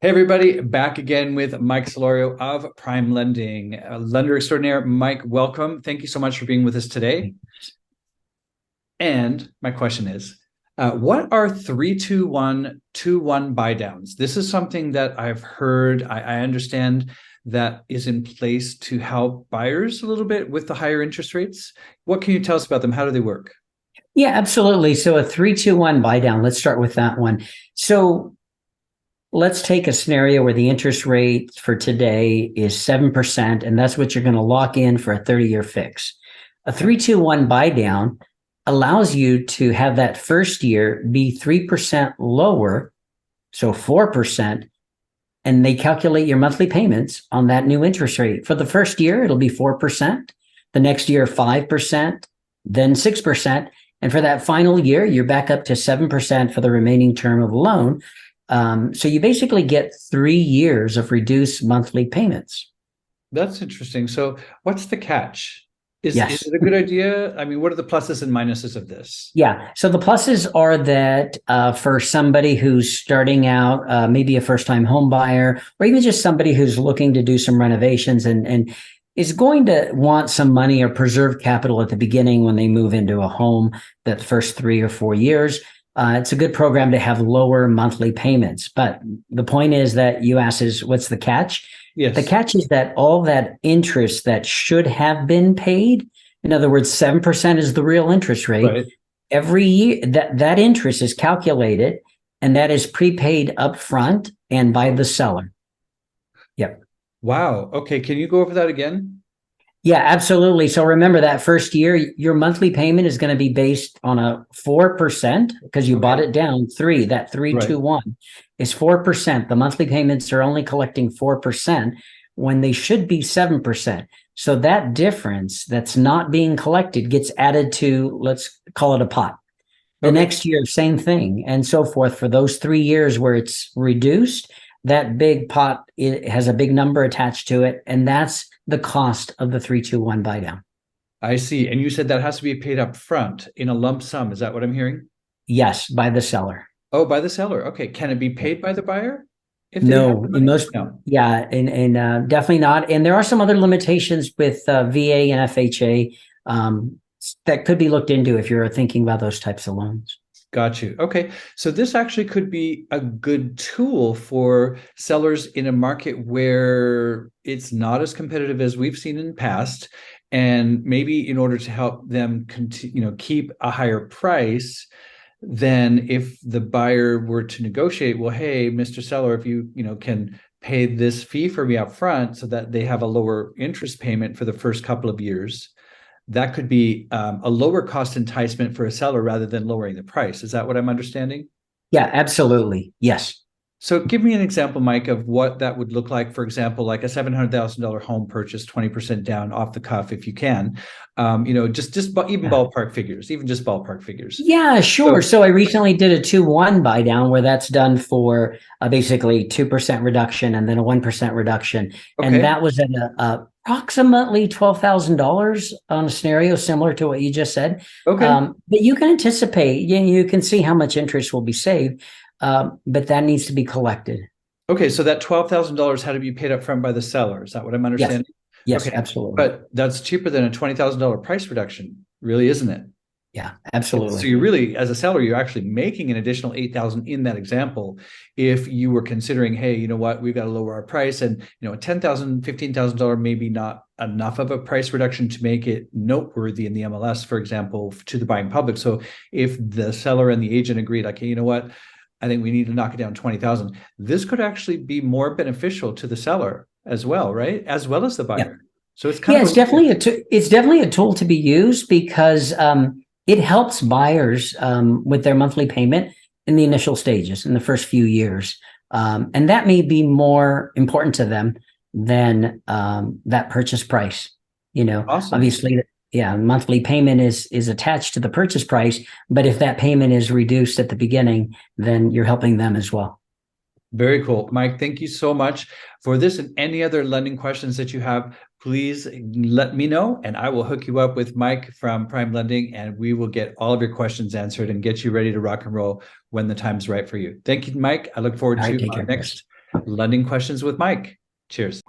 Hey everybody, back again with Mike Solorio of Prime Lending. Lender extraordinaire, Mike, welcome. Thank you so much for being with us today. And my question is, what are 3-2-1-2-1 buy downs? This is something that I've heard, I understand that is in place to help buyers a little bit with the higher interest rates. What can you tell us about them? How do they work? Yeah, absolutely. So a 3-2-1 buy down. Let's start with that one. So let's take a scenario where the interest rate for today is 7%, and that's what you're going to lock in for a 30-year fix. A 3-2-1 buy down allows you to have that first year be 3% lower, so 4%, and they calculate your monthly payments on that new interest rate. For the first year, it'll be 4%, the next year, 5%, then 6%. And for that final year, you're back up to 7% for the remaining term of the loan. So you basically get 3 years of reduced monthly payments. That's interesting. So what's the catch? Is Yes. it a good idea? I mean, what are the pluses and minuses of this? Yeah. So the pluses are that for somebody who's starting out, maybe a first time home buyer, or even just somebody who's looking to do some renovations and is going to want some money or preserve capital at the beginning when they move into a home, that first 3 or 4 years. It's a good program to have lower monthly payments. But the point is that you asked is what's the catch? The Yes. catch is that all that interest that should have been paid, in other words, 7% is the real interest rate. Right. Every year that interest is calculated and that is prepaid upfront and by the seller. Yep. Wow. Okay. Can you go over that again? Yeah, absolutely. So remember that first year, your monthly payment is going to be based on a 4% because you bought Okay. it down three, that three, Right. two, one is 4%. The monthly payments are only collecting 4% when they should be 7%. So that difference that's not being collected gets added to, let's call it a pot. The Okay. next year, same thing, and so forth. For those 3 years where it's reduced, that big pot, it has a big number attached to it, and that's the cost of the 3-2-1 buy down. I see. And you said that has to be paid up front in a lump sum. Is that what I'm hearing? Yes, by the seller. Oh, by the seller. Okay. Can it be paid by the buyer if they have No, the in money? most, No. yeah, and definitely not. And there are some other limitations with VA and FHA that could be looked into if you're thinking about those types of loans. Got you. Okay. So this actually could be a good tool for sellers in a market where it's not as competitive as we've seen in the past. And maybe in order to help them keep a higher price than if the buyer were to negotiate, well, hey, Mr. Seller, if you can pay this fee for me up front so that they have a lower interest payment for the first couple of years, that could be a lower cost enticement for a seller rather than lowering the price. Is that what I'm understanding? Yeah, absolutely. Yes. So give me an example, Mike, of what that would look like. For example, like a $700,000 home purchase, 20% down off the cuff, if you can. Just even Yeah. ballpark figures, even just ballpark figures. Yeah, sure. So, So I recently did a 2-1 buy down where that's done for basically 2% reduction and then a 1% reduction. And okay, that was at approximately $12,000 on a scenario similar to what you just said. okay, But you can anticipate, you can see how much interest will be saved, but that needs to be collected. okay. So that $12,000 had to be paid up front by the seller. Is that what I'm Yes. understanding? Yes, Okay, absolutely. but that's cheaper than a $20,000 price reduction, really, isn't it? Yeah, So absolutely. you really, as a seller, you're actually making an additional 8,000 in that example. If you were considering, hey, you know what, we've got to lower our price, and $10,000, $15,000 maybe not enough of a price reduction to make it noteworthy in the MLS, for example, to the buying public. So if the seller and the agent agreed, like, hey, you know what, I think we need to knock it down 20,000. This could actually be more beneficial to the seller as well, right? As well as the Yeah. buyer. So it's kind Yeah, of it's a definitely it's definitely a tool to be used because it helps buyers with their monthly payment in the initial stages, in the first few years, and that may be more important to them than that purchase price. awesome. Obviously, yeah, monthly payment is attached to the purchase price, but if that payment is reduced at the beginning, then you're helping them as well. Very cool. Mike, thank you so much for this and any other lending questions that you have. Please let me know and I will hook you up with Mike from Prime Lending and we will get all of your questions answered and get you ready to rock and roll when the time's right for you. Thank you, Mike. I look forward All right, to take our care, Chris. next you. Lending Questions with Mike. Cheers.